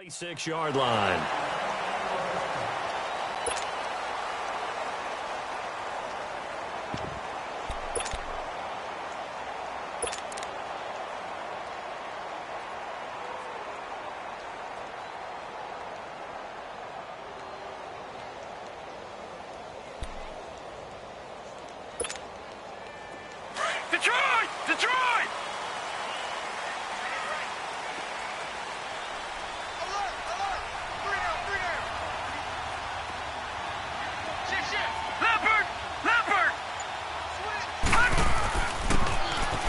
26-yard line.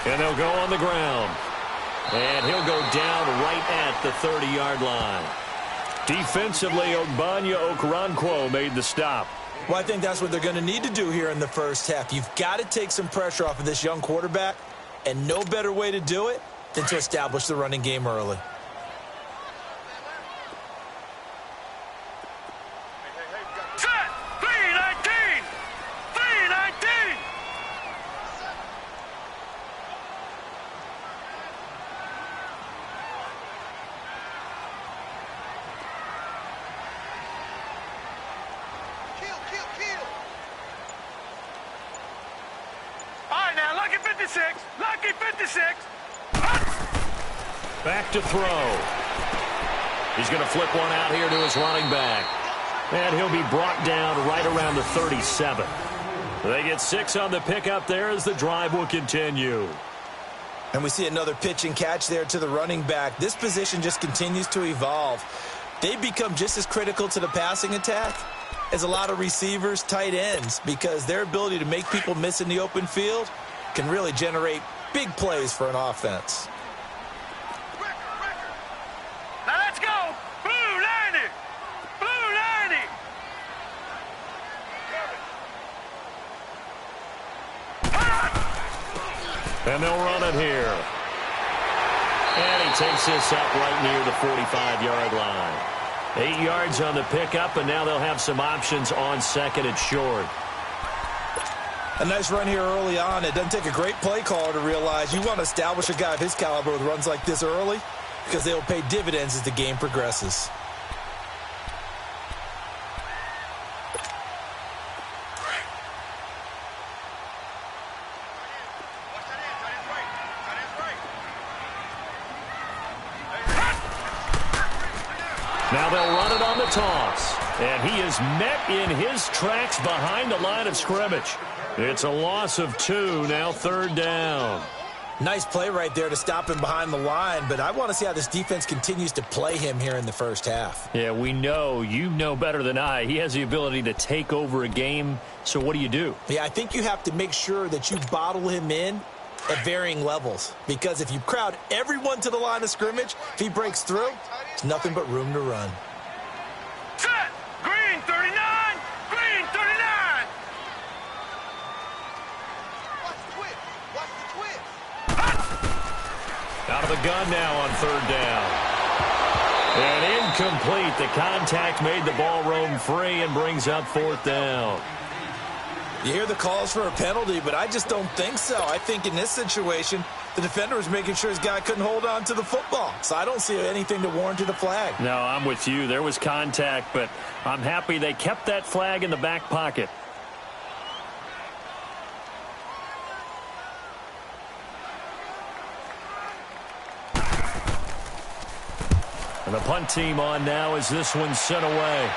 And they'll go on the ground. And he'll go down right at the 30-yard line. Defensively, Ogbanya Okoronkwo made the stop. Well, I think that's what they're going to need to do here in the first half. You've got to take some pressure off of this young quarterback, and no better way to do it than to establish the running game early. Back to throw. He's going to flip one out here to his running back. And he'll be brought down right around the 37. They get 6 on the pickup there as the drive will continue. And we see another pitch and catch there to the running back. This position just continues to evolve. They become just as critical to the passing attack as a lot of receivers, tight ends, because their ability to make people miss in the open field can really generate big plays for an offense. Now let's go! Blue 90! Blue 90! And they'll run it here. And he takes this up right near the 45-yard line. 8 yards on the pickup, and now they'll have some options on second and short. A nice run here early on. It doesn't take a great play caller to realize you want to establish a guy of his caliber with runs like this early because they will pay dividends as the game progresses. Now they'll run it on the toss. And he is met in his tracks behind the line of scrimmage. It's a loss of 2, now 3rd down. Nice play right there to stop him behind the line, but I want to see how this defense continues to play him here in the first half. Yeah, we know. You know better than I. He has the ability to take over a game, so what do? Yeah, I think you have to make sure that you bottle him in at varying levels, because if you crowd everyone to the line of scrimmage, if he breaks through, there's nothing but room to run. Set! Green 39! Green 39! Watch the twist! Watch the twist! Out of the gun now on 3rd down. And incomplete. The contact made the ball roam free and brings up 4th down. You hear the calls for a penalty, but I just don't think so. I think in this situation, the defender was making sure his guy couldn't hold on to the football. So I don't see anything to warrant a flag. No, I'm with you. There was contact, but I'm happy they kept that flag in the back pocket. And the punt team on now as this one's sent away.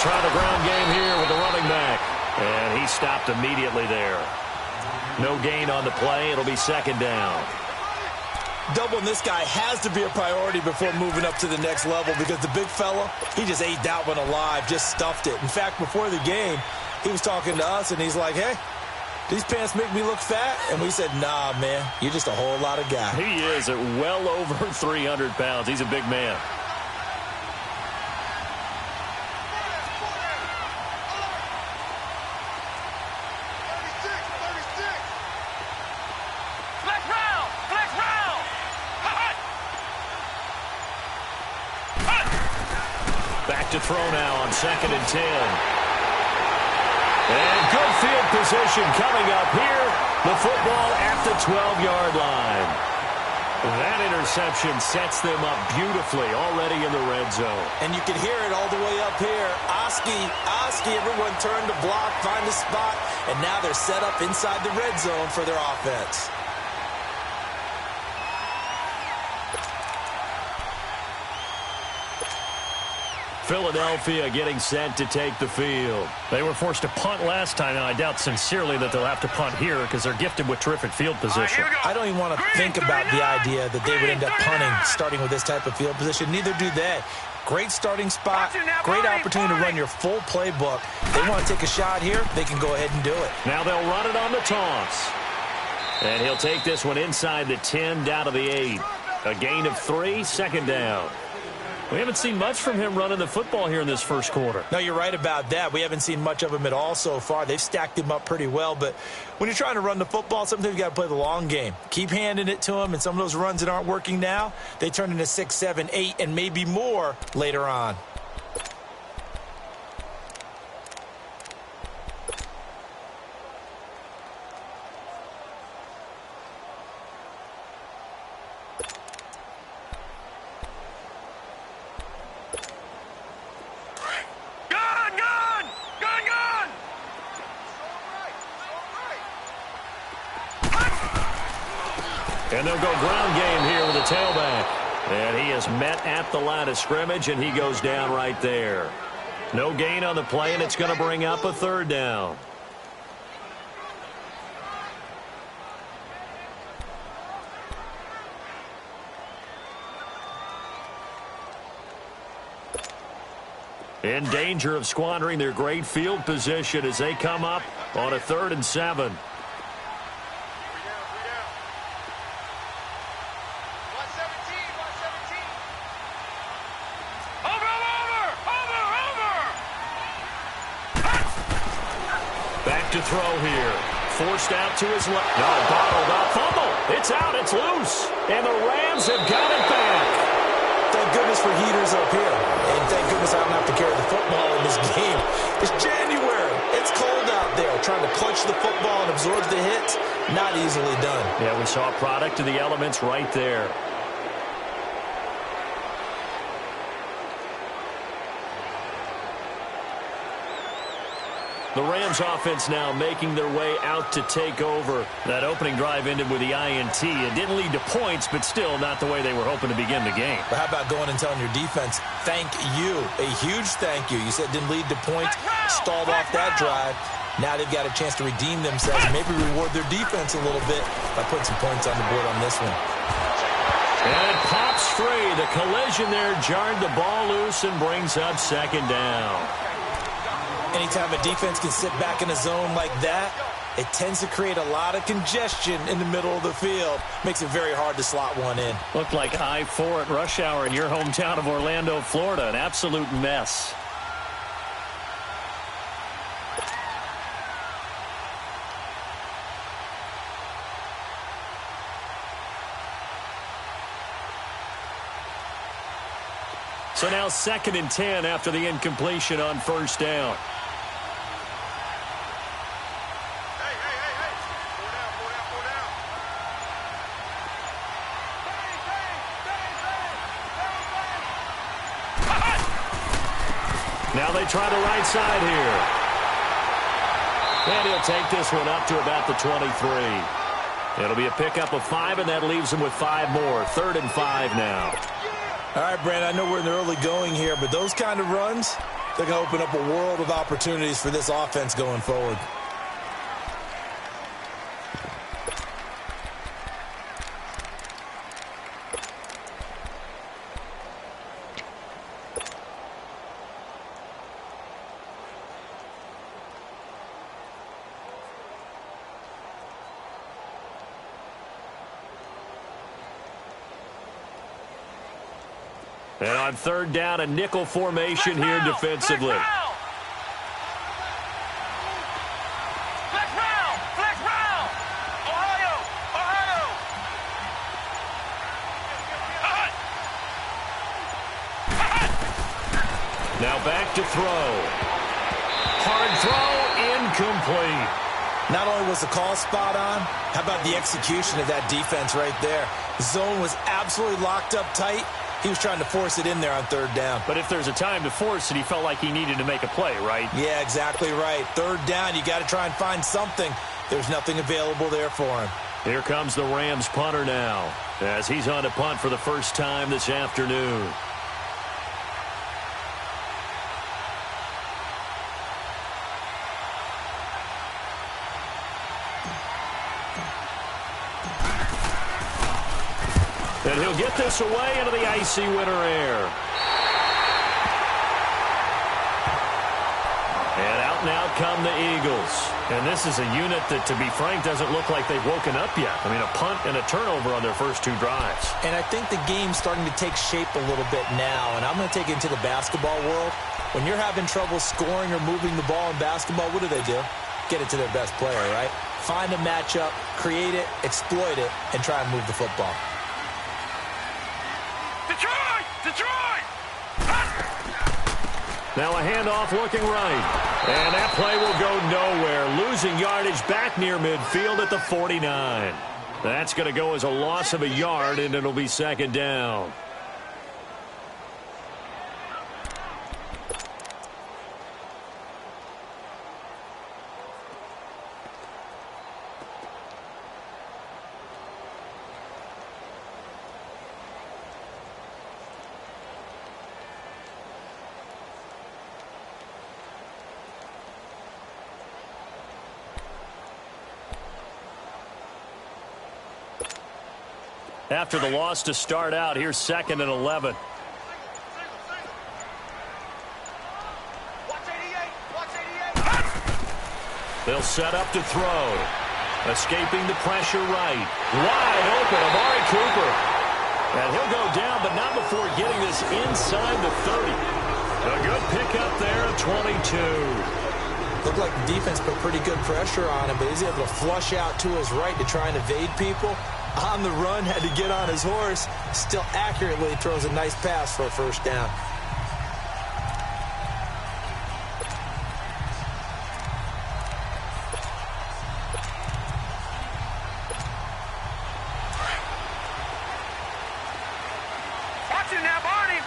Try the ground game here with the running back. And he stopped immediately there. No gain on the play. It'll be 2nd down. Doubling this guy has to be a priority before moving up to the next level because the big fella, he just ate that one alive, just stuffed it. In fact, before the game, he was talking to us, and he's like, hey, these pants make me look fat? And we said, nah, man, you're just a whole lot of guy. He is at well over 300 pounds. He's a big man. Back to throw now on 2nd and 10. And good field position coming up here. The football at the 12-yard line. That interception sets them up beautifully already in the red zone. And you can hear it all the way up here. Oski, everyone turned to block, find a spot, and now they're set up inside the red zone for their offense. Philadelphia getting set to take the field. They were forced to punt last time, and I doubt sincerely that they'll have to punt here because they're gifted with terrific field position. I don't even want to think about the idea that they would end up punting starting with this type of field position. Neither do they. Great starting spot, great opportunity to run your full playbook. They want to take a shot here, they can go ahead and do it. Now they'll run it on the toss. And he'll take this one inside the 10 down to the 8. A gain of 3, 2nd down. We haven't seen much from him running the football here in this first quarter. No, you're right about that. We haven't seen much of him at all so far. They've stacked him up pretty well, but when you're trying to run the football, sometimes you got to play the long game. Keep handing it to him, and some of those runs that aren't working now, they turn into 6, 7, 8, and maybe more later on. And they'll go ground game here with a tailback. And he is met at the line of scrimmage, and he goes down right there. No gain on the play, and it's going to bring up a 3rd down. In danger of squandering their great field position as they come up on a 3rd and 7. To throw here. Forced out to his left. No, bottled up. Fumble. It's out. It's loose. And the Rams have got it back. Thank goodness for heaters up here. And thank goodness I don't have to carry the football in this game. It's January. It's cold out there. Trying to clutch the football and absorb the hits, not easily done. Yeah, we saw a product of the elements right there. The Rams offense now making their way out to take over. That opening drive ended with the INT. It didn't lead to points, but still not the way they were hoping to begin the game. But how about going and telling your defense, thank you, a huge thank you. You said it didn't lead to points, stalled off that drive. Now they've got a chance to redeem themselves, maybe reward their defense a little bit by putting some points on the board on this one. And it pops free. The collision there jarred the ball loose and brings up 2nd down. Anytime a defense can sit back in a zone like that, it tends to create a lot of congestion in the middle of the field. Makes it very hard to slot one in. Looked like I-4 at rush hour in your hometown of Orlando, Florida. An absolute mess. So now 2nd and 10 after the incompletion on 1st down. Now they try the right side here. And he'll take this one up to about the 23. It'll be a pickup of 5, and that leaves him with 5 more. 3rd and 5 now. All right, Brandon, I know we're in the early going here, but those kind of runs, they're going to open up a world of opportunities for this offense going forward. And on third down, a nickel formation Flex here round, defensively. Flex round. Flex round. Ohio. Now back to throw. Hard throw, incomplete. Not only was the call spot on, how about the execution of that defense right there? The zone was absolutely locked up tight. He was trying to force it in there on third down. But if there's a time to force it, he felt like he needed to make a play, right? Yeah, exactly right. Third down, you got to try and find something. There's nothing available there for him. Here comes the Rams punter now, as he's on to punt for the first time this afternoon. And he'll get this away into the icy winter air. And out come the Eagles. And this is a unit that, to be frank, doesn't look like they've woken up yet. I mean, a punt and a turnover on their first two drives. And I think the game's starting to take shape a little bit now. And I'm going to take it into the basketball world. When you're having trouble scoring or moving the ball in basketball, what do? Get it to their best player, right? Find a matchup, create it, exploit it, and try and move the football. Detroit! Now a handoff looking right. And that play will go nowhere. Losing yardage back near midfield at the 49. That's going to go as a loss of a yard, and it'll be second down. After the loss to start out, here's 2nd and 11. They'll set up to throw. Escaping the pressure right. Wide open, Amari Cooper. And he'll go down, but not before getting this inside the 30. A good pickup there at 22. Looked like the defense put pretty good pressure on him, but he's able to flush out to his right to try and evade people. On the run, had to get on his horse. Still accurately throws a nice pass for a first down. Watch him now, Barney!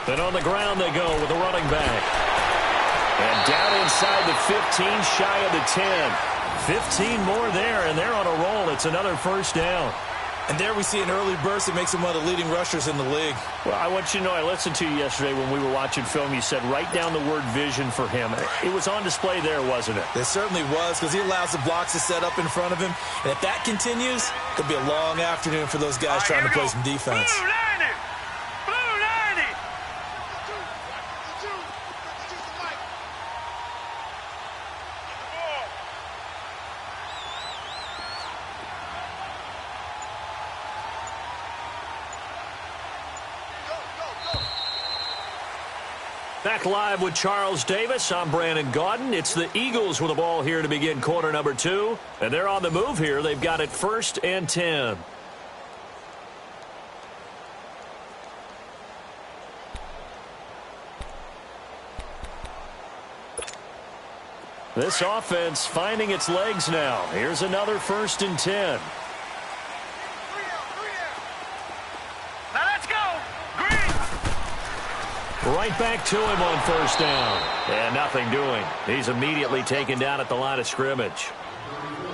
Then on the ground they go with the running back. And down inside the 15, shy of the 10. 15 more there, and they're on a roll. It's another first down. And there we see an early burst that makes him one of the leading rushers in the league. Well, I want you to know, I listened to you yesterday when we were watching film. You said write down the word vision for him. It was on display there, wasn't it? It certainly was, because he allows the blocks to set up in front of him. And if that continues, it could be a long afternoon for those guys trying to play some defense. Blue 90! Back live with Charles Davis. I'm Brandon Gaudin. It's the Eagles with the ball here to begin quarter number 2. And they're on the move here. They've got it 1st and 10. This offense finding its legs now. Here's another 1st and 10. Now let's go! Green! Right back to him on 1st down. And nothing doing. He's immediately taken down at the line of scrimmage.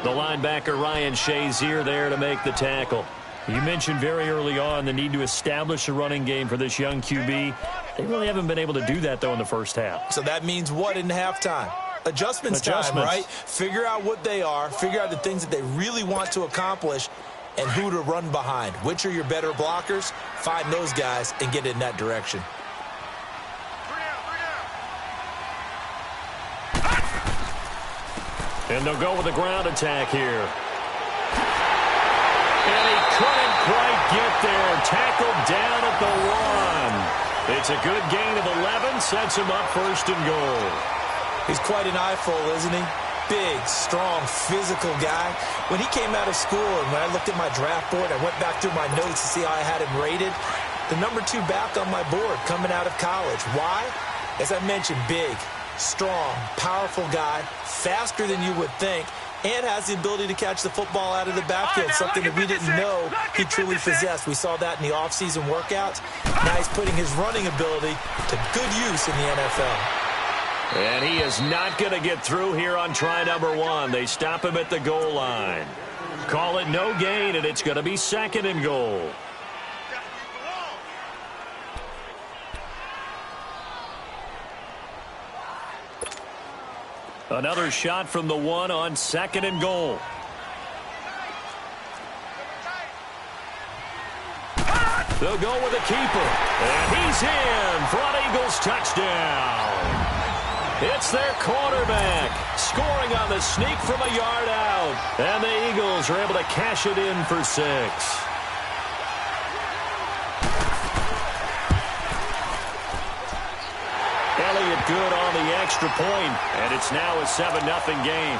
The linebacker Ryan Shazier there to make the tackle. You mentioned very early on the need to establish a running game for this young QB. They really haven't been able to do that, though, in the first half. So that means what in halftime? Adjustments time, right? Figure out what they are. Figure out the things that they really want to accomplish and who to run behind. Which are your better blockers? Find those guys and get in that direction. And they'll go with the ground attack here. couldn't quite get there. Tackled down at the 1. It's a good gain of 11. Sets him up first and goal. He's quite an eyeful, isn't he? Big, strong, physical guy. When he came out of school and when I looked at my draft board, I went back through my notes to see how I had him rated. The number 2 back on my board coming out of college. Why? As I mentioned, big, strong, powerful guy, faster than you would think, and has the ability to catch the football out of the backfield, something that we didn't know he truly possessed. We saw that in the offseason workouts. Now he's putting his running ability to good use in the NFL. And he is not going to get through here on try number 1. They stop him at the goal line. Call it no gain, and it's going to be second and goal. Another shot from the 1 on second and goal. They'll go with the keeper. And he's in. Front Eagles touchdown. It's their quarterback scoring on the sneak from a yard out. And the Eagles are able to cash it in for 6. Elliott good on the extra point, and it's now a 7-0 game.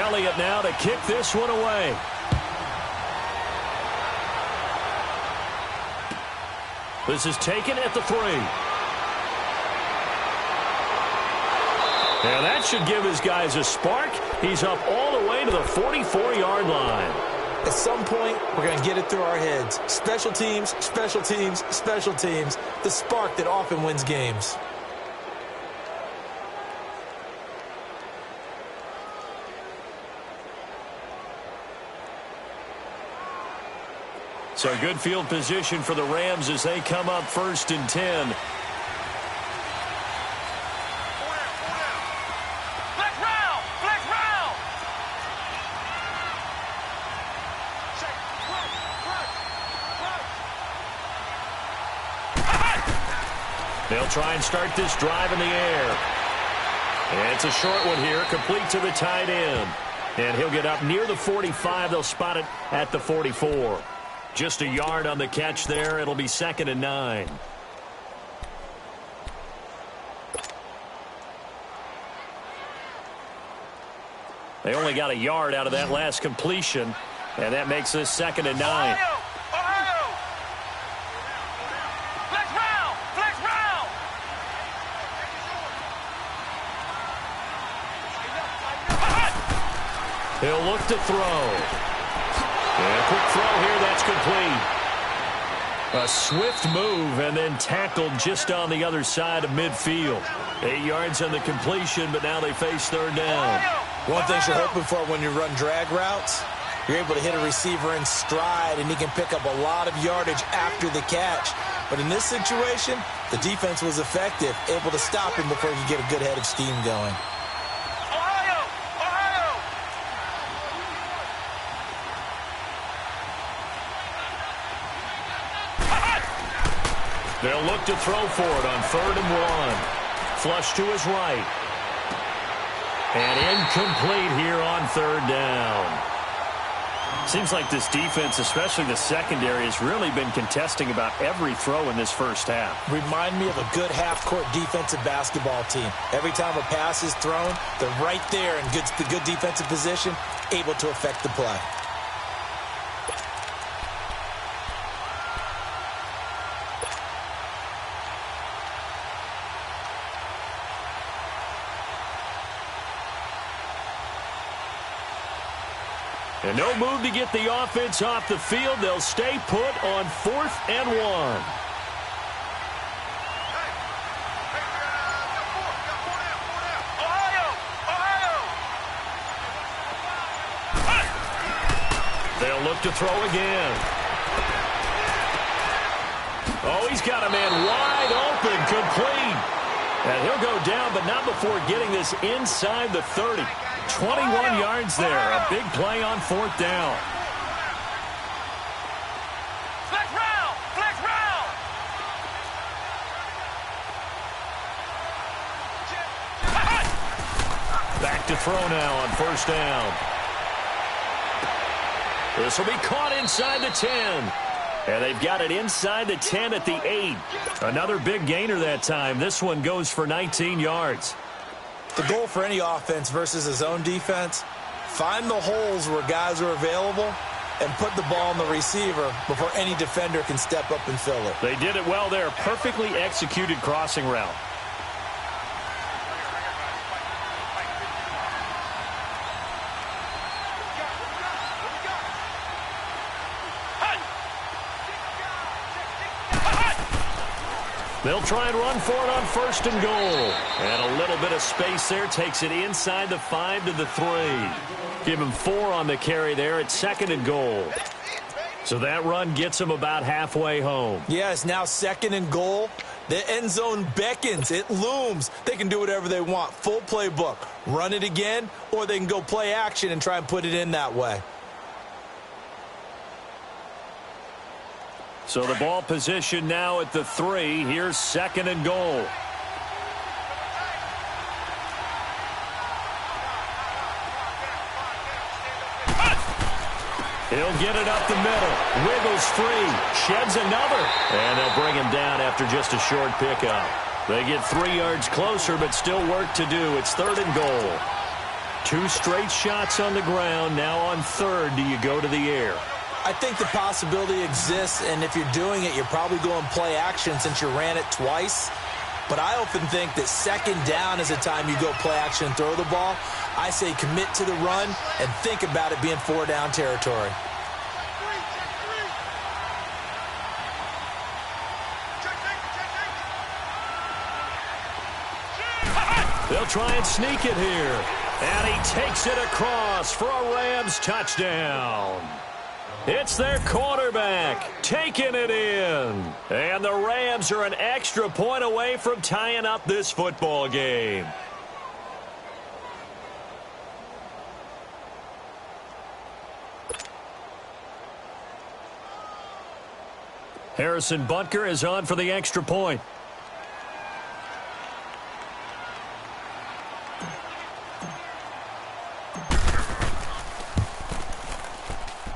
Elliott now to kick this one away. This is taken at the 3. And that should give his guys a spark. He's up all the way to the 44-yard line. At some point, we're going to get it through our heads. Special teams, special teams, special teams. The spark that often wins games. So good field position for the Rams as they come up 1st and 10. They'll try and start this drive in the air. And it's a short one here, complete to the tight end. And he'll get up near the 45. They'll spot it at the 44. Just a yard on the catch there. It'll be 2nd and 9. They only got a yard out of that last completion, and that makes this 2nd and 9. He'll look to throw. And a quick throw here, that's complete. A swift move and then tackled just on the other side of midfield. 8 yards on the completion, but now they face 3rd down. One thing you're hoping for when you run drag routes, you're able to hit a receiver in stride, and he can pick up a lot of yardage after the catch. But in this situation, the defense was effective, able to stop him before he could get a good head of steam going. They'll look to throw for it on 3rd and 1. Flush to his right. And incomplete here on 3rd down. Seems like this defense, especially the secondary, has really been contesting about every throw in this first half. Remind me of a good half-court defensive basketball team. Every time a pass is thrown, they're right there in good defensive position, able to affect the play. And no move to get the offense off the field. They'll stay put on 4th and 1. They'll look to throw again. Oh, he's got a man wide open, complete. And he'll go down, but not before getting this inside the 30. 21 yards there. A big play on 4th down. Flex round! Flex round! throw now on first down. This will be caught inside the 10. And they've got it inside the 10 at the 8. Another big gainer that time. This one goes for 19 yards. The goal for any offense versus his own defense, find the holes where guys are available and put the ball on the receiver before any defender can step up and fill it. They did it well there. Perfectly executed crossing route. They'll try and run for it on first and goal. And a little bit of space there takes it inside the 5 to the 3. Give him 4 on the carry there at second and goal. So that run gets him about halfway home. Yeah, it's now second and goal. The end zone beckons. It looms. They can do whatever they want. Full playbook. Run it again, or they can go play action and try and put it in that way. So the ball position now at the 3. Here's second and goal. He'll get it up the middle. Wiggles free. Sheds another. And they'll bring him down after just a short pickup. They get 3 yards closer, but still work to do. It's third and goal. 2 straight shots on the ground. Now on third, do you go to the air? I think the possibility exists, and if you're doing it, you're probably going play action since you ran it twice. But I often think that second down is the time you go play action and throw the ball. I say commit to the run and think about it being 4-down territory. They'll try and sneak it here. And he takes it across for a Rams touchdown. It's their quarterback taking it in. And the Rams are an extra point away from tying up this football game. Harrison Butker is on for the extra point.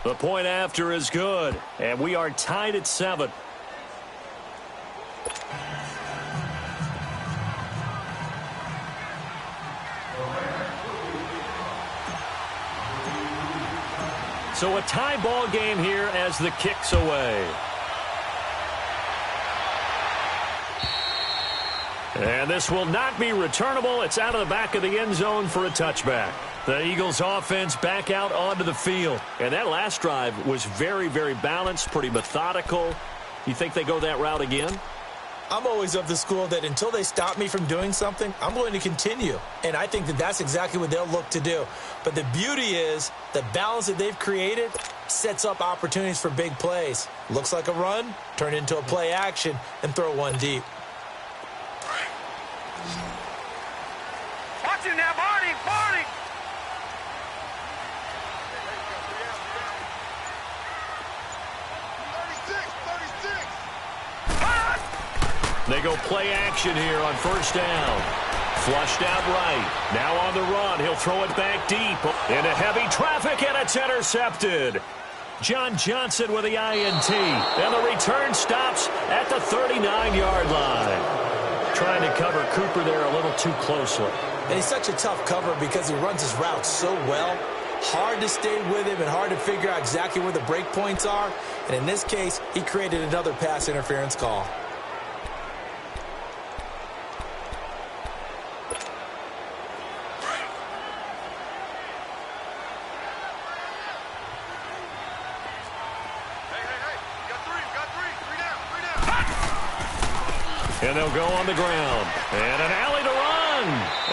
The point after is good, and we are tied at 7. So a tie ball game here as the kick's away. And this will not be returnable. It's out of the back of the end zone for a touchback. The Eagles offense back out onto the field. And that last drive was very, very balanced, pretty methodical. You think they go that route again? I'm always of the school that until they stop me from doing something, I'm going to continue. And I think that that's exactly what they'll look to do. But the beauty is the balance that they've created sets up opportunities for big plays. Looks like a run, turn it into a play action, and throw one deep. Watch him now, Barney, Barney. They go play action here on first down. Flushed out right. Now on the run. He'll throw it back deep. Into heavy traffic, and it's intercepted. John Johnson with the INT. And the return stops at the 39-yard line. Trying to cover Cooper there a little too closely. And he's such a tough cover because he runs his route so well. Hard to stay with him and hard to figure out exactly where the break points are. And in this case, he created another pass interference call. And they'll go on the ground. And an alley to run.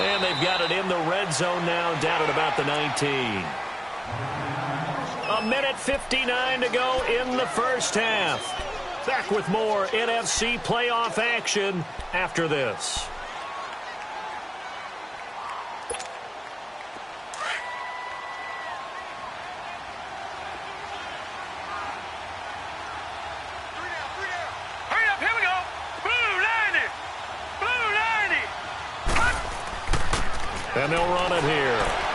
And they've got it in the red zone now, down at about the 19. 1:59 to go in the first half. Back with more NFC playoff action after this. And they'll run it here.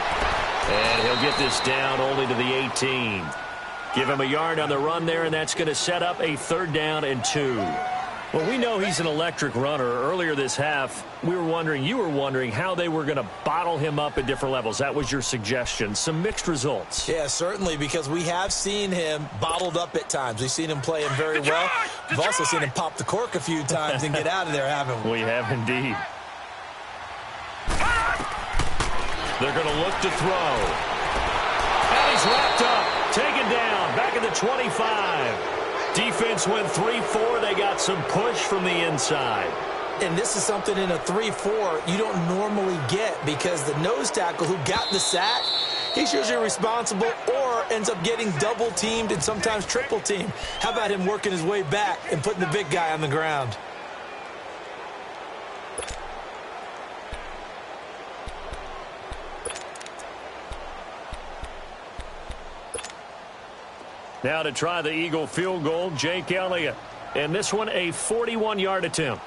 they'll get this down only to the 18. Give him a yard on the run there, and that's going to set up a 3rd down and 2. Well, we know he's an electric runner. Earlier this half, you were wondering how they were going to bottle him up at different levels. That was your suggestion. Some mixed results. Yeah, certainly, because we have seen him bottled up at times. We've seen him playing very well. We've also seen him pop the cork a few times and get out of there, haven't we? We have indeed. They're going to look to throw. And he's wrapped up, taken down, back at the 25. Defense went 3-4. They got some push from the inside. And this is something in a 3-4 you don't normally get because the nose tackle who got the sack, he's usually responsible or ends up getting double-teamed and sometimes triple-teamed. How about him working his way back and putting the big guy on the ground? Now to try the Eagle field goal, Jake Elliott. And this one a 41-yard attempt.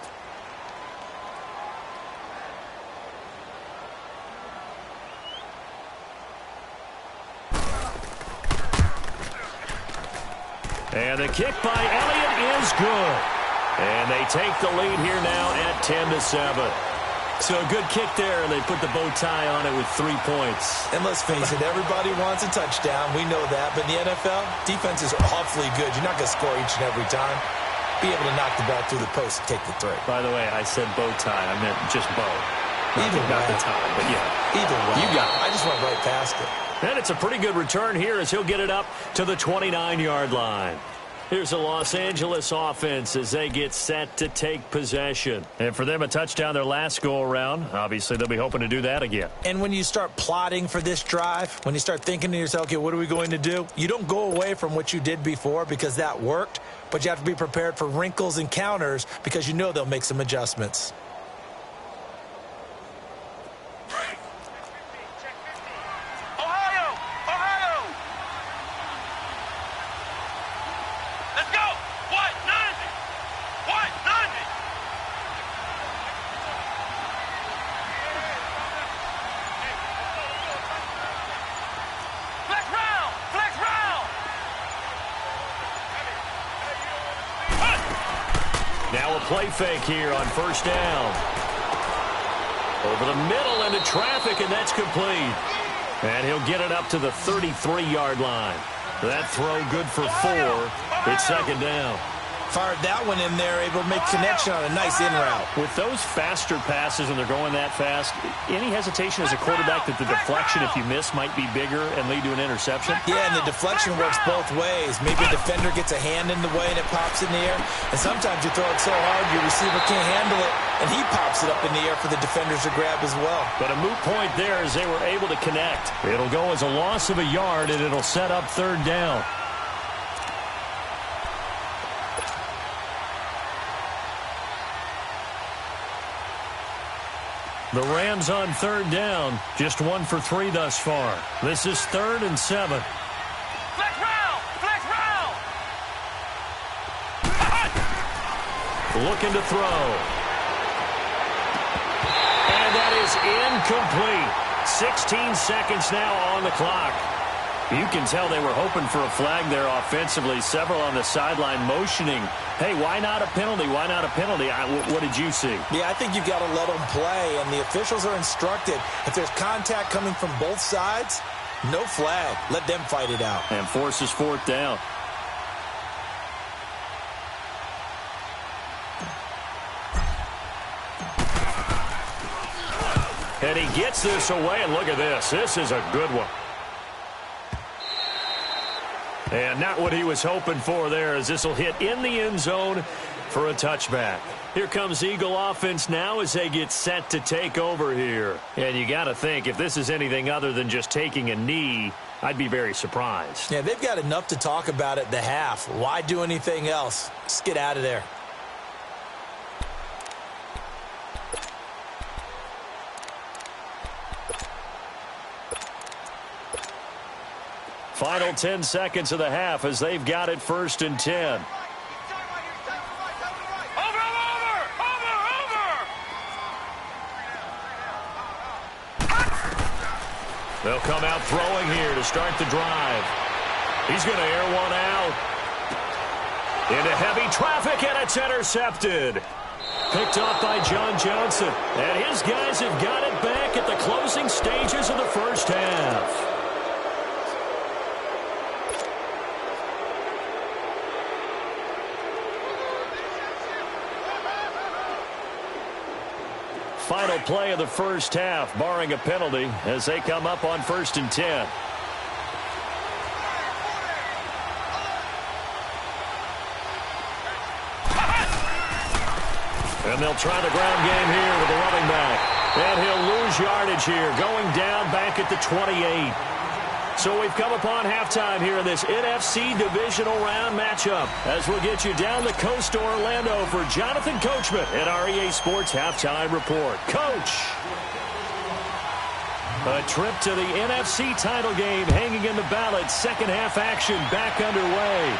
And the kick by Elliott is good. And they take the lead here now at 10-7. So a good kick there, and they put the bow tie on it with 3 points. And let's face it, everybody wants a touchdown. We know that. But in the NFL, defense is awfully good. You're not going to score each and every time. Be able to knock the ball through the post and take the 3. By the way, I said bow tie. I meant just bow. Either not way. the tie, but yeah. Either way. You got it. I just went right past it. And it's a pretty good return here as he'll get it up to the 29-yard line. Here's a Los Angeles offense as they get set to take possession. And for them, a touchdown their last go-around. Obviously, they'll be hoping to do that again. And when you start plotting for this drive, when you start thinking to yourself, okay, what are we going to do? You don't go away from what you did before because that worked, but you have to be prepared for wrinkles and counters because you know they'll make some adjustments. Now a play fake here on 1st down. Over the middle into traffic, and that's complete. And he'll get it up to the 33-yard line. That throw good for 4. It's 2nd down. Fired that one in there, able to make connection on a nice in route. With those faster passes and they're going that fast, any hesitation as a quarterback that the deflection, if you miss, might be bigger and lead to an interception? Yeah, and the deflection works both ways. Maybe a defender gets a hand in the way and it pops in the air. And sometimes you throw it so hard your receiver can't handle it, and he pops it up in the air for the defenders to grab as well. But a moot point there as they were able to connect. It'll go as a loss of a yard, and it'll set up 3rd down. The Rams on 3rd down, just 1 for 3 thus far. This is 3rd and 7. Flex round! Flex round! Looking to throw. And that is incomplete. 16 seconds now on the clock. You can tell they were hoping for a flag there offensively. Several on the sideline motioning, hey, why not a penalty? Why not a penalty? What did you see? Yeah, I think you've got to let them play, and the officials are instructed. If there's contact coming from both sides, no flag. Let them fight it out. And forces 4th down. And he gets this away, and look at this. This is a good one. And not what he was hoping for there, as this will hit in the end zone for a touchback. Here comes Eagle offense now as they get set to take over here. And you got to think, if this is anything other than just taking a knee, I'd be very surprised. Yeah, they've got enough to talk about at the half. Why do anything else? Just get out of there. Final 10 seconds of the half as they've got it 1st and 10. They'll come out throwing here to start the drive. He's going to air one out. Into heavy traffic, and it's intercepted. Picked off by John Johnson. And his guys have got it back at the closing stages of the first half. Final play of the first half, barring a penalty, as they come up on 1st and 10. And they'll try the ground game here with the running back. And he'll lose yardage here, going down back at the 28. So we've come upon halftime here in this NFC divisional round matchup as we'll get you down the coast to Orlando for Jonathan Coachman at our EA Sports Halftime Report. Coach! A trip to the NFC title game hanging in the balance. Second half action back underway.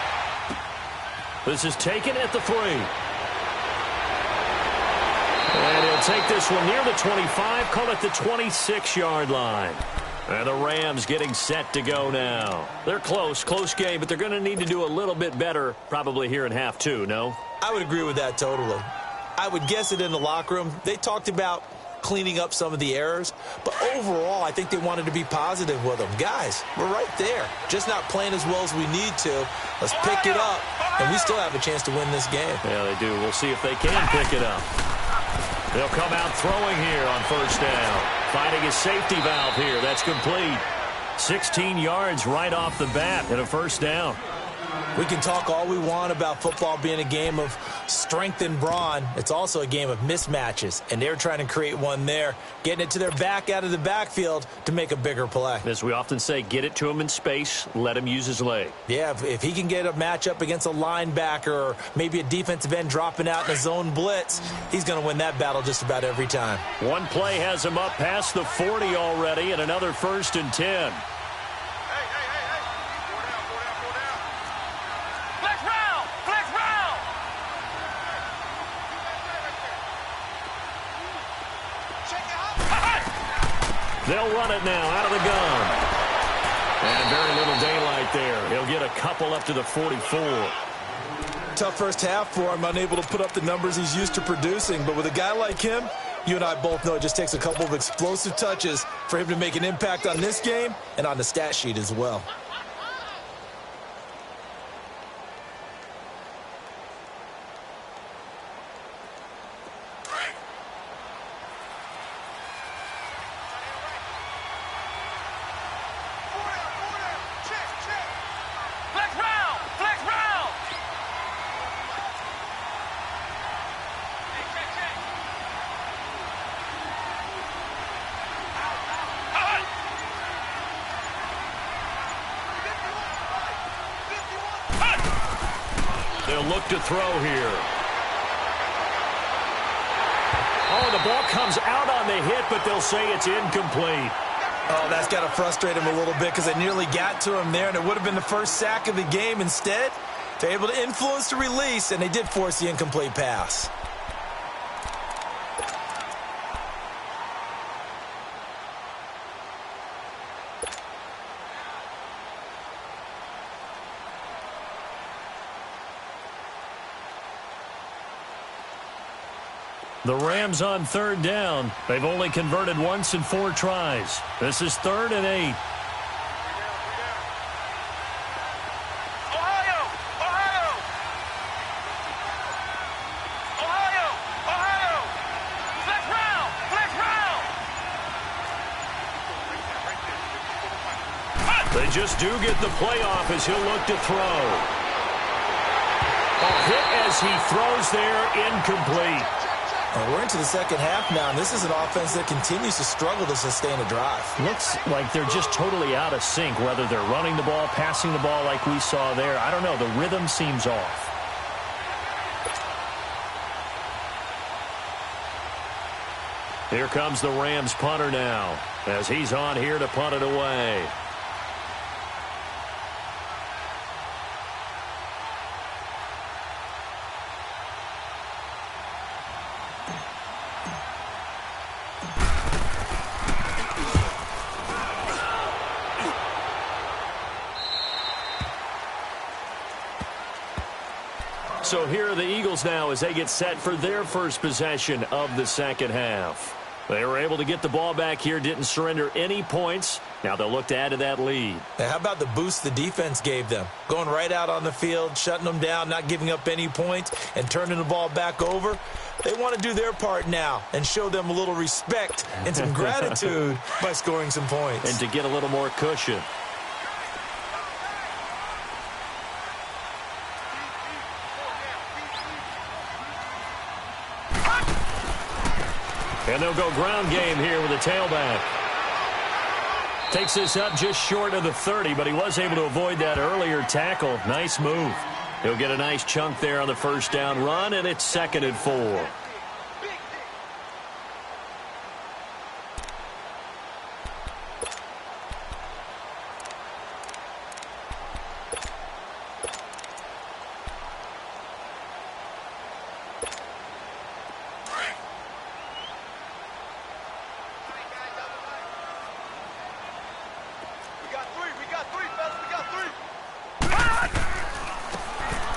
This is taken at the 3. And he'll take this one near the 25, call it the 26-yard line. And the Rams getting set to go now. They're close game, but they're going to need to do a little bit better probably here in half 2, no? I would agree with that totally. I would guess it in the locker room. They talked about cleaning up some of the errors, but overall, I think they wanted to be positive with them. Guys, we're right there. Just not playing as well as we need to. Let's pick it up, and we still have a chance to win this game. Yeah, they do. We'll see if they can pick it up. They'll come out throwing here on 1st down. Finding his safety valve here. That's complete. 16 yards right off the bat and a 1st down. We can talk all we want about football being a game of strength and brawn. It's also a game of mismatches, and they're trying to create one there, getting it to their back out of the backfield to make a bigger play. As we often say, get it to him in space, let him use his leg. Yeah, if he can get a matchup against a linebacker or maybe a defensive end dropping out in a zone blitz, he's going to win that battle just about every time. One play has him up past the 40 already, and another 1st and 10. They'll run it now out of the gun. And very little daylight there. He'll get a couple up to the 44. Tough first half for him, unable to put up the numbers he's used to producing. But with a guy like him, you and I both know it just takes a couple of explosive touches for him to make an impact on this game and on the stat sheet as well. They'll look to throw here. Oh, the ball comes out on the hit, but they'll say it's incomplete. Oh, that's got to frustrate him a little bit because they nearly got to him there, and it would have been the first sack of the game. Instead, they're able to influence the release, and they did force the incomplete pass. The Rams on 3rd down. They've only converted once in 4 tries. This is 3rd and 8. They just do get the playoff as he'll look to throw. A hit as he throws there, incomplete. We're into the second half now, and this is an offense that continues to struggle to sustain a drive. Looks like they're just totally out of sync, whether they're running the ball, passing the ball like we saw there. I don't know. The rhythm seems off. Here comes the Rams punter now, as he's on here to punt it away. So here are the Eagles now as they get set for their first possession of the second half. They were able to get the ball back here, didn't surrender any points. Now they'll look to add to that lead. Now, how about the boost the defense gave them? Going right out on the field, shutting them down, not giving up any points, and turning the ball back over. They want to do their part now and show them a little respect and some gratitude by scoring some points. And to get a little more cushion. And they'll go ground game here with a tailback. Takes this up just short of the 30, but he was able to avoid that earlier tackle. Nice move. He'll get a nice chunk there on the first down run, and it's 2nd and 4.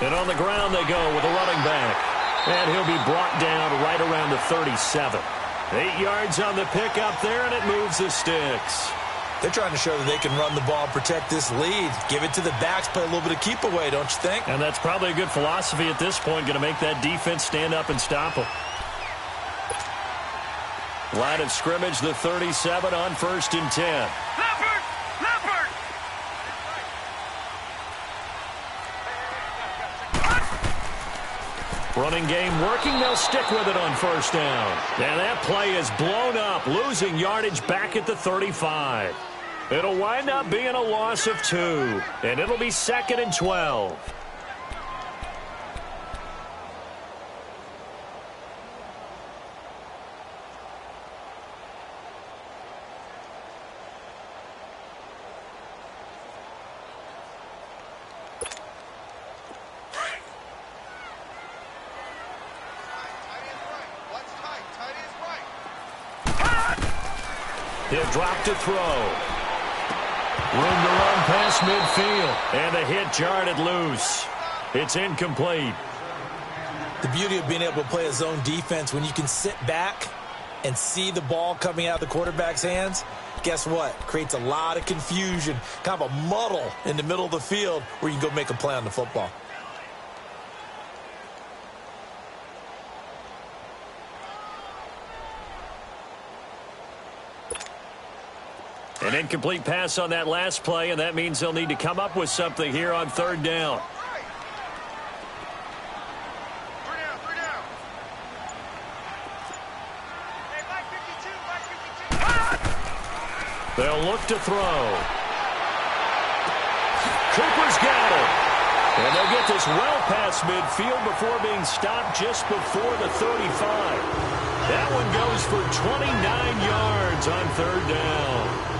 And on the ground they go with a running back. And he'll be brought down right around the 37. 8 yards on the pickup there, and it moves the sticks. They're trying to show that they can run the ball, protect this lead. Give it to the backs, play a little bit of keep away, don't you think? And that's probably a good philosophy at this point, going to make that defense stand up and stop them. Line of scrimmage, the 37 on 1st and 10. Running game working. They'll stick with it on first down. And that play is blown up, losing yardage back at the 35. It'll wind up being a loss of 2, and it'll be 2nd and 12. He'll drop to throw. Room to run past midfield. And the hit jarred it loose. It's incomplete. The beauty of being able to play a zone defense, when you can sit back and see the ball coming out of the quarterback's hands, guess what? Creates a lot of confusion, kind of a muddle in the middle of the field where you can go make a play on the football. An incomplete pass on that last play, and that means they'll need to come up with something here on 3rd down. They'll look to throw. Cooper's got it. And they'll get this well past midfield before being stopped just before the 35. That one goes for 29 yards on 3rd down.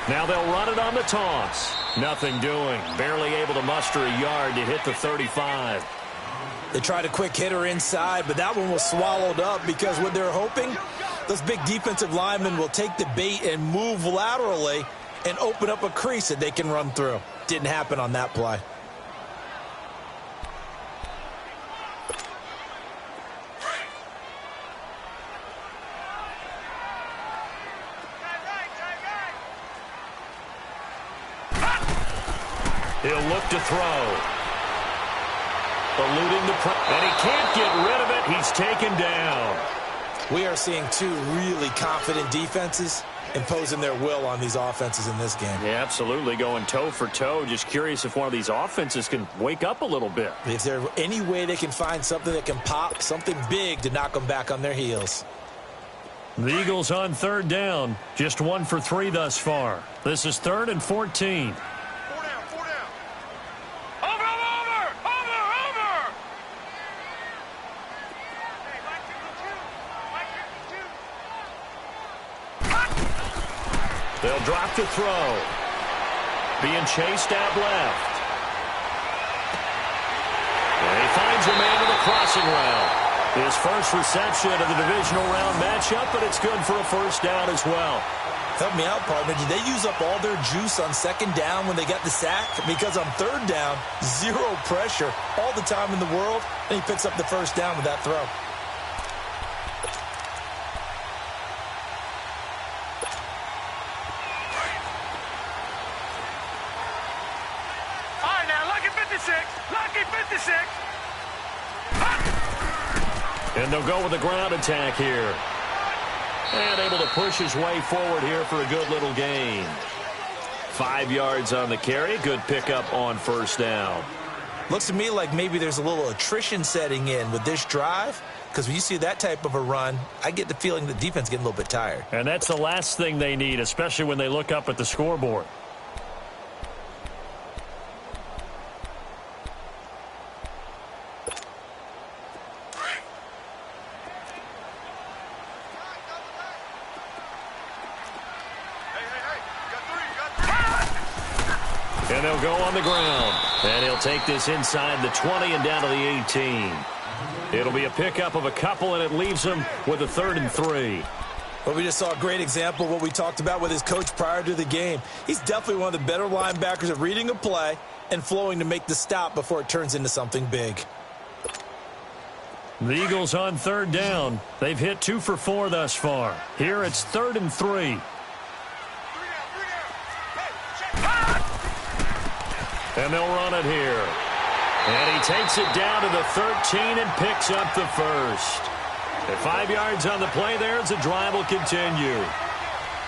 Now they'll run it on the toss. Nothing doing. Barely able to muster a yard to hit the 35. They tried a quick hitter inside, but that one was swallowed up because what they're hoping, those big defensive linemen will take the bait and move laterally and open up a crease that they can run through. Didn't happen on that play. He'll look to throw. Eluding the pressure. And he can't get rid of it. He's taken down. We are seeing 2 really confident defenses imposing their will on these offenses in this game. Yeah, absolutely. Going toe for toe. Just curious if one of these offenses can wake up a little bit. If there's any way they can find something that can pop, something big to knock them back on their heels. The Eagles on 3rd down. Just 1 for 3 thus far. This is 3rd and 14. They'll drop to throw. being chased out left. And he finds a man to the crossing route. His first reception of the divisional round matchup, but it's good for a first down as well. Help me out, partner. Did they use up all their juice on second down when they got the sack? Because on third down, zero pressure, all the time in the world, and he picks up the first down with that throw. All right, now, lucky 56. Lucky 56. And they'll go with the ground attack here. And able to push his way forward here for a good little gain. 5 yards on the carry. Good pickup on first down. Looks to me like maybe there's a little attrition setting in with this drive, because when you see that type of a run, I get the feeling the defense getting a little bit tired. And that's the last thing they need, especially when they look up at the scoreboard. And they'll go on the ground. And he'll take this inside the 20 and down to the 18. It'll be a pickup of a couple, and it leaves him with a 3rd and 3. Well, we just saw a great example of what we talked about with his coach prior to the game. He's definitely one of the better linebackers at reading a play and flowing to make the stop before it turns into something big. The Eagles on 3rd down. They've hit 2 for 4 thus far. Here it's 3rd and 3. And they'll run it here. And he takes it down to the 13 and picks up the first. At 5 yards on the play there, as the drive will continue.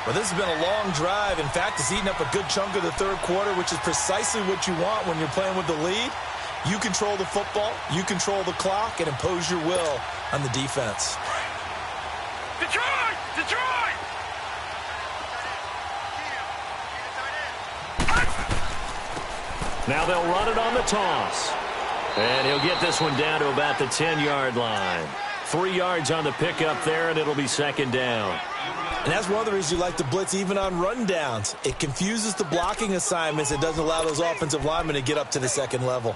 Well, this has been a long drive. In fact, it's eaten up a good chunk of the third quarter, which is precisely what you want when you're playing with the lead. You control the football, you control the clock, and impose your will on the defense. Detroit! Detroit! Now they'll run it on the toss. And he'll get this one down to about the 10-yard line. 3 yards on the pickup there, and it'll be 2nd down. And that's one of the reasons you like to blitz even on rundowns. It confuses the blocking assignments. It doesn't allow those offensive linemen to get up to the second level.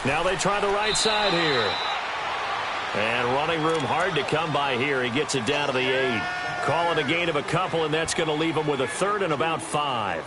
Now they try the right side here. And running room hard to come by here. He gets it down to the 8. Call it a gain of a couple, and that's going to leave him with a 3rd and about 5.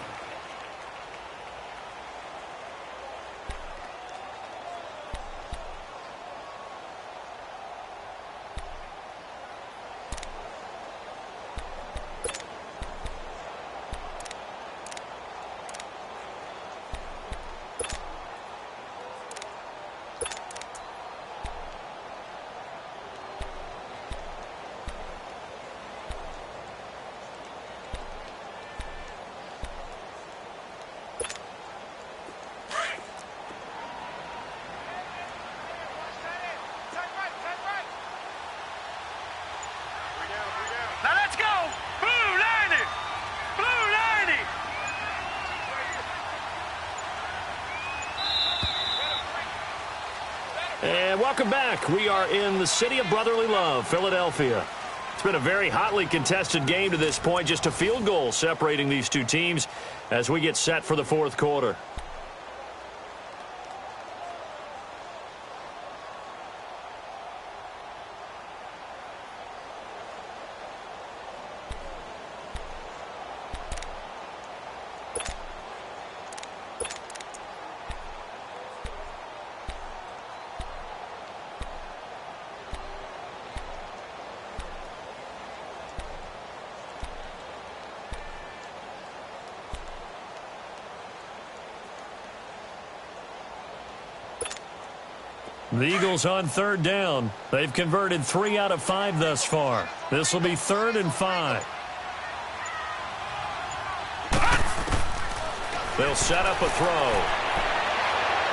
Now let's go! Blue 90! Blue 90! And welcome back. We are in the city of brotherly love, Philadelphia. It's been a very hotly contested game to this point. Just a field goal separating these two teams as we get set for the 4th quarter. The Eagles on 3rd down. They've converted 3 out of 5 thus far. This will be 3rd and 5. They'll set up a throw.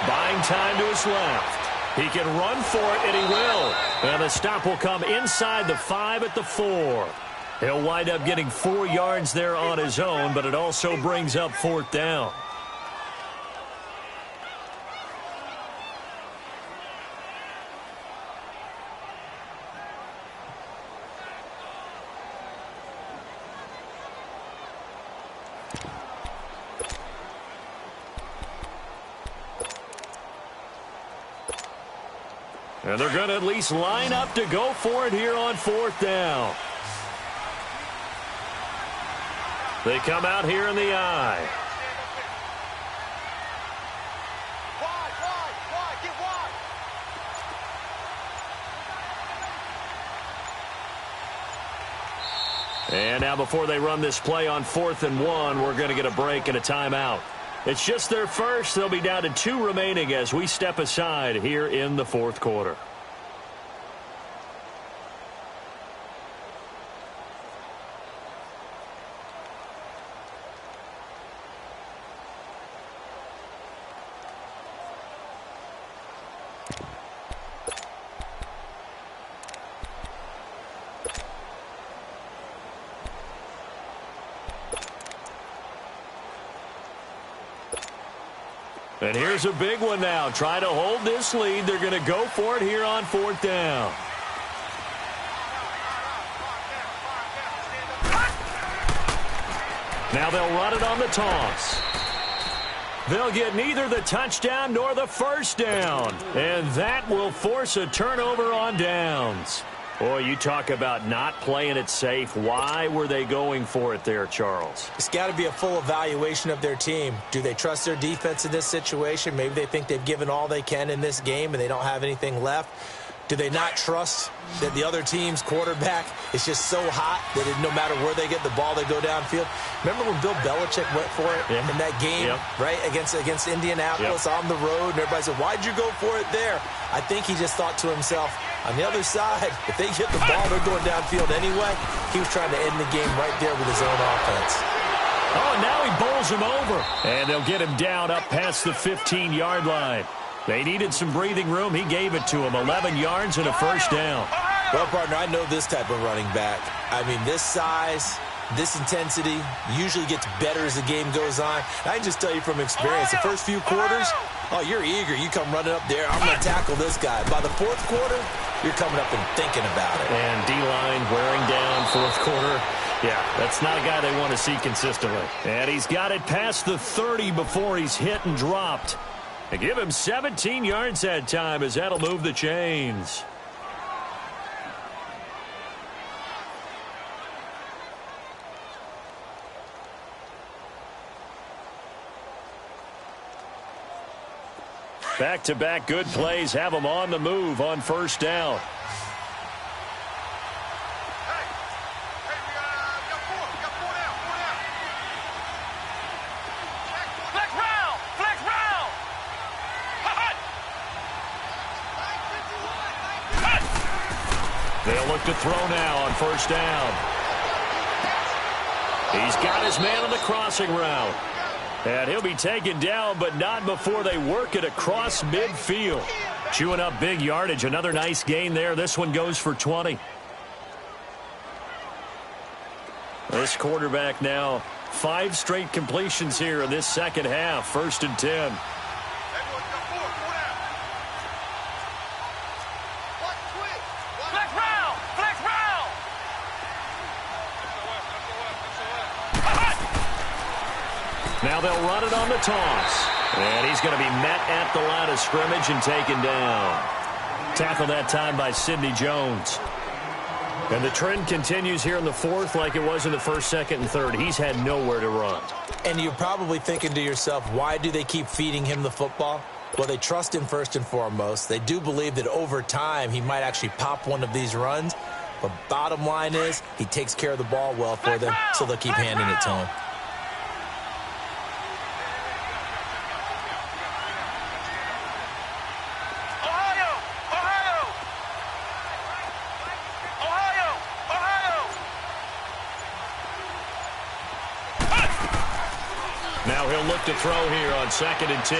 Buying time to his left. He can run for it, and he will. And the stop will come inside the 5 at the 4. He'll wind up getting 4 yards there on his own, but it also brings up 4th down. And they're going to at least line up to go for it here on 4th down. They come out here in the I. Get wide. And now before they run this play on 4th and 1, we're going to get a break and a timeout. It's just their first. They'll be down to 2 remaining as we step aside here in the 4th quarter. And here's a big one now. Try to hold this lead. They're going to go for it here on 4th down. Now they'll run it on the toss. They'll get neither the touchdown nor the first down. And that will force a turnover on downs. Boy, you talk about not playing it safe. Why were they going for it there, Charles? It's got to be a full evaluation of their team. Do they trust their defense in this situation? Maybe they think they've given all they can in this game and they don't have anything left. Do they not trust that the other team's quarterback is just so hot that no matter where they get the ball, they go downfield? Remember when Bill Belichick went for it in that game, right, against Indianapolis on the road, and everybody said, why'd you go for it there? I think he just thought to himself, on the other side, if they get the ball, they're going downfield anyway. He was trying to end the game right there with his own offense. Oh, and now he bowls him over. And they'll get him down up past the 15-yard line. They needed some breathing room. He gave it to him. 11 yards and a first down. Well, partner, I know this type of running back. I mean, this size, this intensity usually gets better as the game goes on. I can just tell you from experience, the first few quarters, oh, you're eager. You come running up there. I'm going to tackle this guy. By the 4th quarter, you're coming up and thinking about it. And D-line wearing down 4th quarter. Yeah, that's not a guy they want to see consistently. And he's got it past the 30 before he's hit and dropped. And give him 17 yards that time as that'll move the chains. Back-to-back good plays have them on the move on first down. They'll look to throw now on first down. He's got his man on the crossing route. And he'll be taken down, but not before they work it across midfield. Chewing up big yardage. Another nice gain there. This one goes for 20. This quarterback now, 5 straight completions here in this second half. 1st and 10. Now they'll run it on the toss. And he's going to be met at the line of scrimmage and taken down. Tackled that time by Sidney Jones. And the trend continues here in the 4th like it was in the 1st, 2nd, and 3rd. He's had nowhere to run. And you're probably thinking to yourself, why do they keep feeding him the football? Well, they trust him first and foremost. They do believe that over time he might actually pop one of these runs. But bottom line is he takes care of the ball well for them, so they'll keep handing it to him. Now he'll look to throw here on 2nd and 10.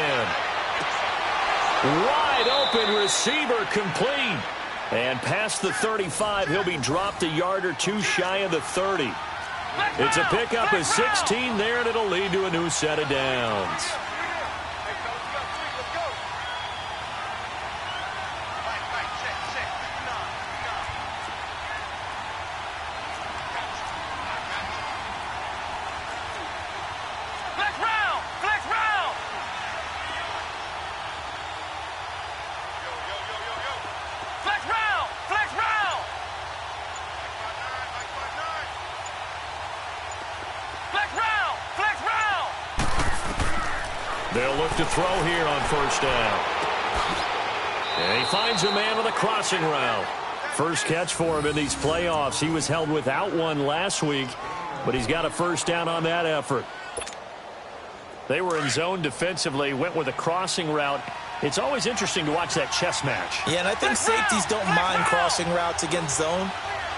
Wide open receiver complete. And past the 35, he'll be dropped a yard or two shy of the 30. It's a pickup of 16 there, and it'll lead to a new set of downs. They'll look to throw here on first down. And he finds a man with a crossing route. First catch for him in these playoffs. He was held without one last week, but he's got a first down on that effort. They were in zone defensively, went with a crossing route. It's always interesting to watch that chess match. Yeah, and I think safeties don't mind crossing routes against zone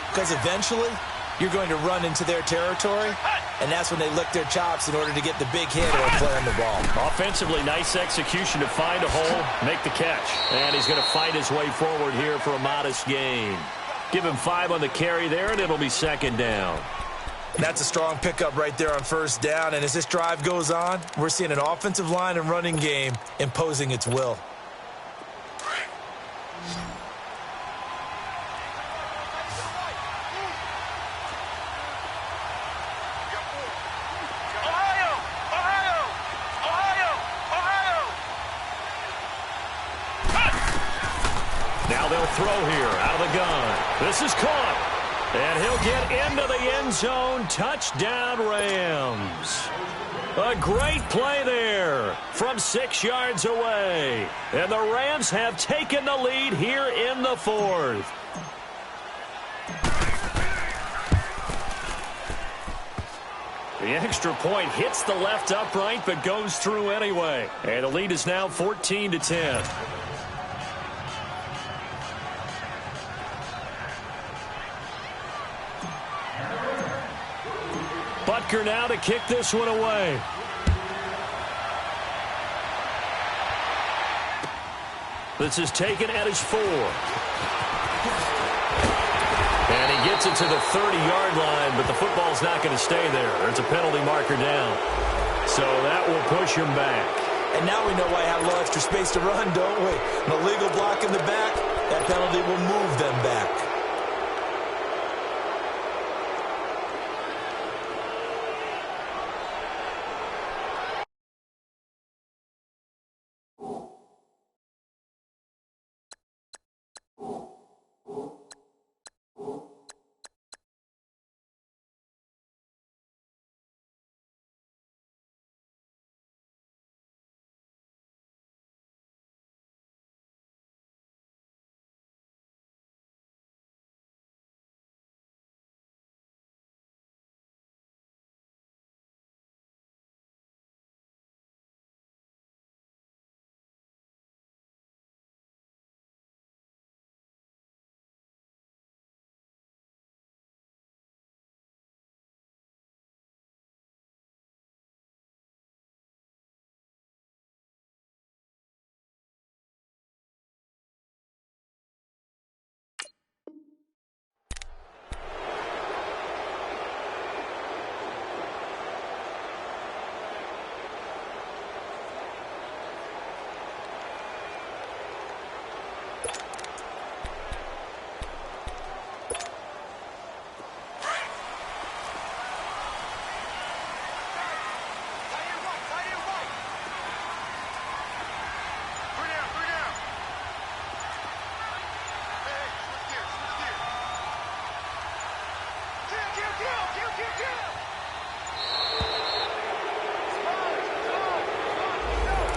because eventually you're going to run into their territory, and that's when they lick their chops in order to get the big hit or play on the ball. Offensively, nice execution to find a hole, make the catch. And he's going to fight his way forward here for a modest gain. Give him 5 on the carry there, and it'll be second down. That's a strong pickup right there on first down, and as this drive goes on, we're seeing an offensive line and running game imposing its will. Now they'll throw here out of the gun. This is caught. And he'll get into the end zone. Touchdown, Rams. A great play there from 6 yards away. And the Rams have taken the lead here in the 4th. The extra point hits the left upright but goes through anyway. And the lead is now 14-10. Butker now to kick this one away. This is taken at his 4. And he gets it to the 30-yard line, but the football's not going to stay there. There's a penalty marker down. So that will push him back. And now we know why I have a little extra space to run, don't we? An illegal block in the back, that penalty will move them back.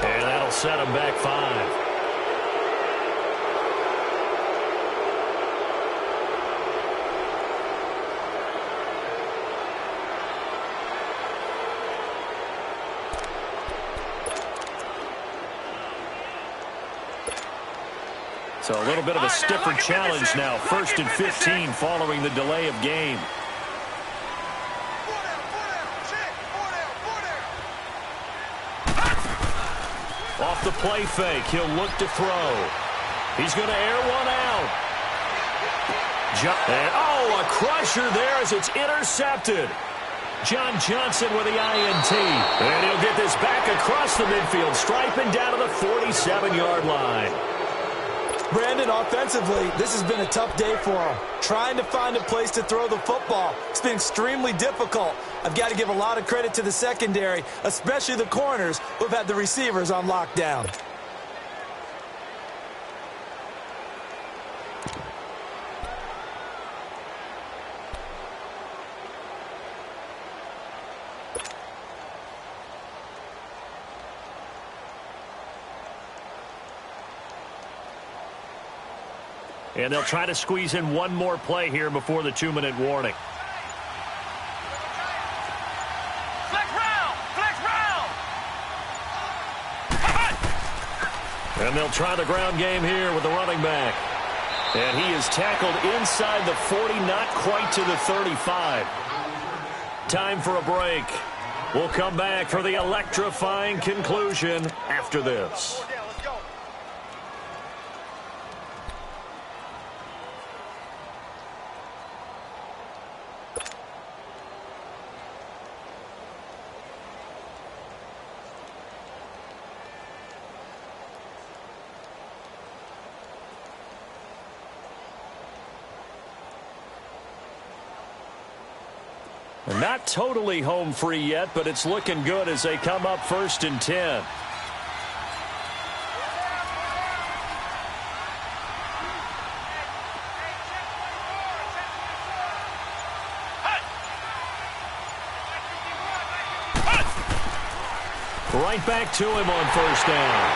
And that'll set him back 5. So a little bit of a stiffer challenge now. 1st and 15 following the delay of game. Off the play fake, he'll look to throw. He's going to air one out. And, a crusher there as it's intercepted. John Johnson with the INT. And he'll get this back across the midfield stripe and down to the 47-yard line. Brandon, offensively, this has been a tough day for him. Trying to find a place to throw the football. It's been extremely difficult. I've got to give a lot of credit to the secondary, especially the corners who have had the receivers on lockdown. And they'll try to squeeze in one more play here before the 2-minute warning. Flex round! Flex round! And they'll try the ground game here with the running back. And he is tackled inside the 40, not quite to the 35. Time for a break. We'll come back for the electrifying conclusion after this. Not totally home free yet, but it's looking good as they come up 1st and 10. Right back to him on 1st down.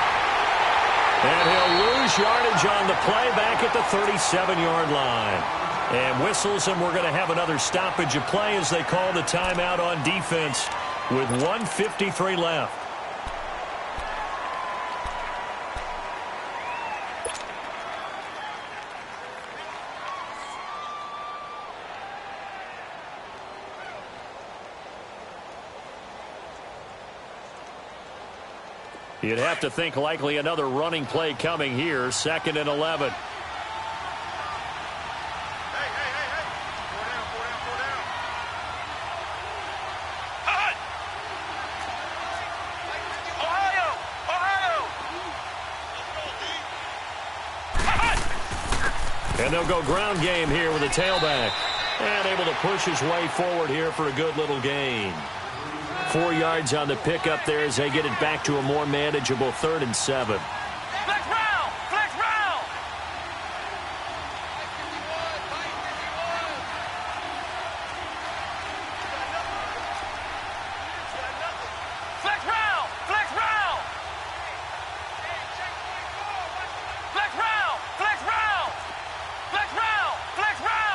And he'll lose yardage on the play back at the 37-yard line. And whistles, and we're going to have another stoppage of play as they call the timeout on defense with 1:53 left. You'd have to think likely another running play coming here, 2nd and 11. And they'll go ground game here with a tailback. And able to push his way forward here for a good little gain. 4 yards on the pickup there as they get it back to a more manageable 3rd and 7. Flex round! Flex round! Flex round! Flex round! Flex round! Flex round! Flex round! Flex round!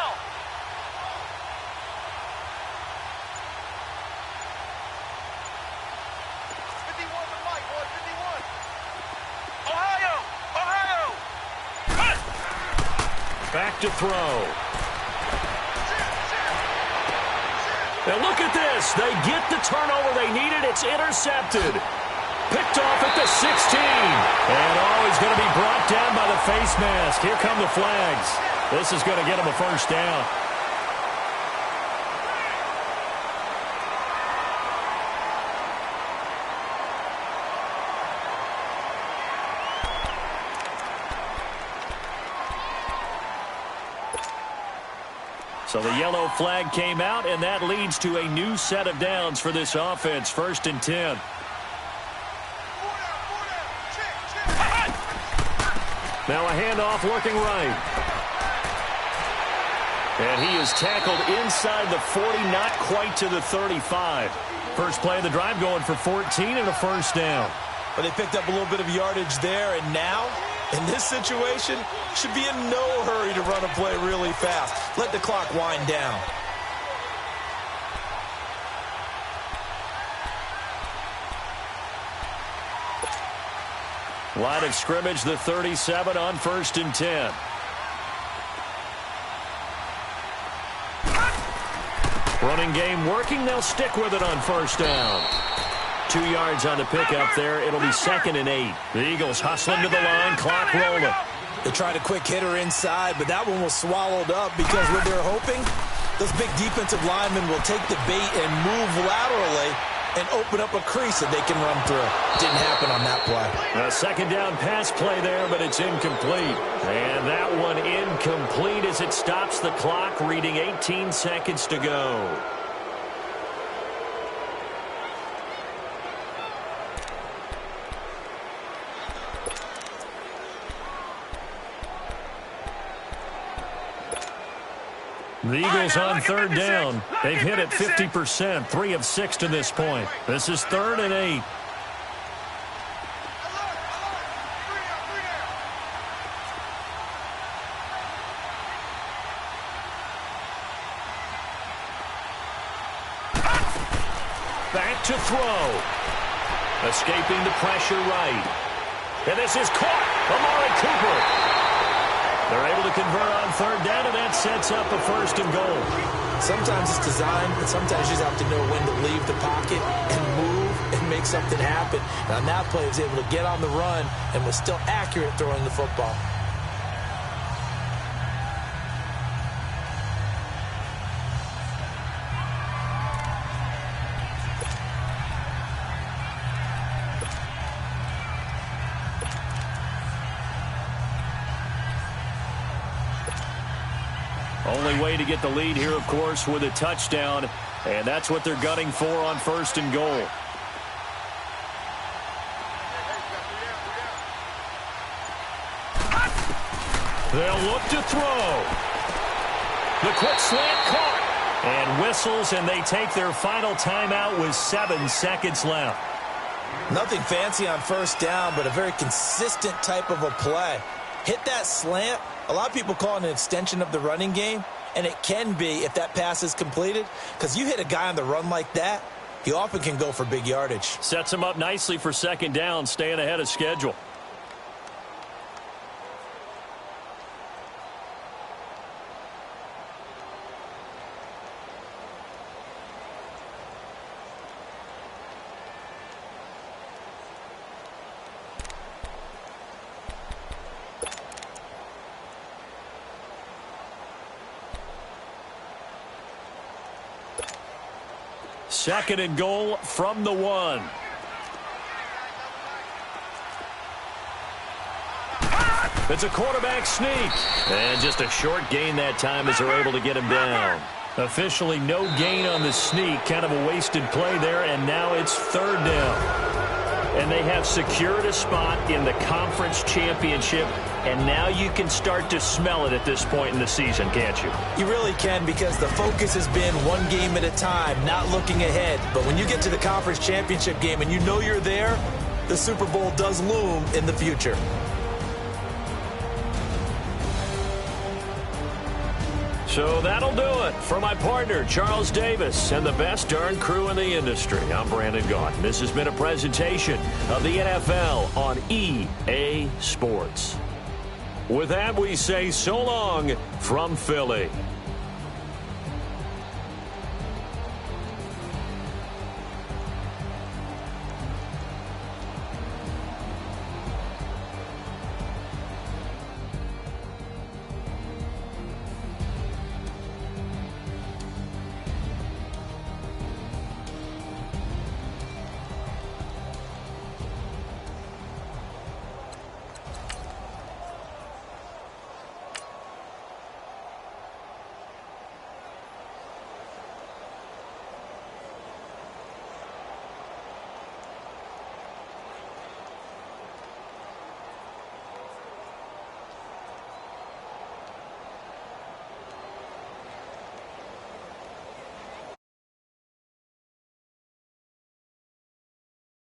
Ohio! Ohio! Back to throw. Now look at this. They get the turnover they needed. It's intercepted. Picked off at the 16. And he's going to be brought down by the face mask. Here come the flags. This is going to get him a 1st down. So the yellow flag came out, and that leads to a new set of downs for this offense. 1st and 10. Now a handoff looking right. And he is tackled inside the 40, not quite to the 35. First play of the drive going for 14 and a 1st down. But they picked up a little bit of yardage there, and now, in this situation, should be in no hurry to run a play really fast. Let the clock wind down. Line of scrimmage, the 37 on 1st and 10. Running game working. They'll stick with it on 1st down. 2 yards on the pickup there. It'll be 2nd and 8. The Eagles hustling to the line, clock rolling. They tried a quick hitter inside, but that one was swallowed up because what they're hoping, those big defensive linemen will take the bait and move laterally and open up a crease that they can run through. Didn't happen on that play. A 2nd down pass play there, but it's incomplete. And that one incomplete as it stops the clock, reading 18 seconds to go. The Eagles on 3rd down. They've hit it 50%, 3 of 6 to this point. This is 3rd and 8. Back to throw. Escaping the pressure right. And this is caught. Amari Cooper. They're able to convert on 3rd down, and that sets up a 1st and goal. Sometimes it's designed, but sometimes you just have to know when to leave the pocket and move and make something happen. And on that play, he was able to get on the run and was still accurate throwing the football. Only way to get the lead here, of course, with a touchdown, and that's what they're gunning for on 1st and goal. They'll look to throw. The quick slant caught, and whistles, and they take their final timeout with 7 seconds left. Nothing fancy on 1st down, but a very consistent type of a play. Hit that slant. A lot of people call it an extension of the running game, and it can be if that pass is completed, because you hit a guy on the run like that, he often can go for big yardage. Sets him up nicely for 2nd down, staying ahead of schedule. Second and goal from the 1. It's a quarterback sneak. And just a short gain that time as they're able to get him down. Officially no gain on the sneak. Kind of a wasted play there, and now it's 3rd down. And they have secured a spot in the conference championship, and now you can start to smell it at this point in the season, can't you? You really can, because the focus has been one game at a time, not looking ahead. But when you get to the conference championship game and you know you're there, the Super Bowl does loom in the future. So that'll do it. For my partner, Charles Davis, and the best darn crew in the industry, I'm Brandon Gaudin. This has been a presentation of the NFL on EA Sports. With that, we say so long from Philly.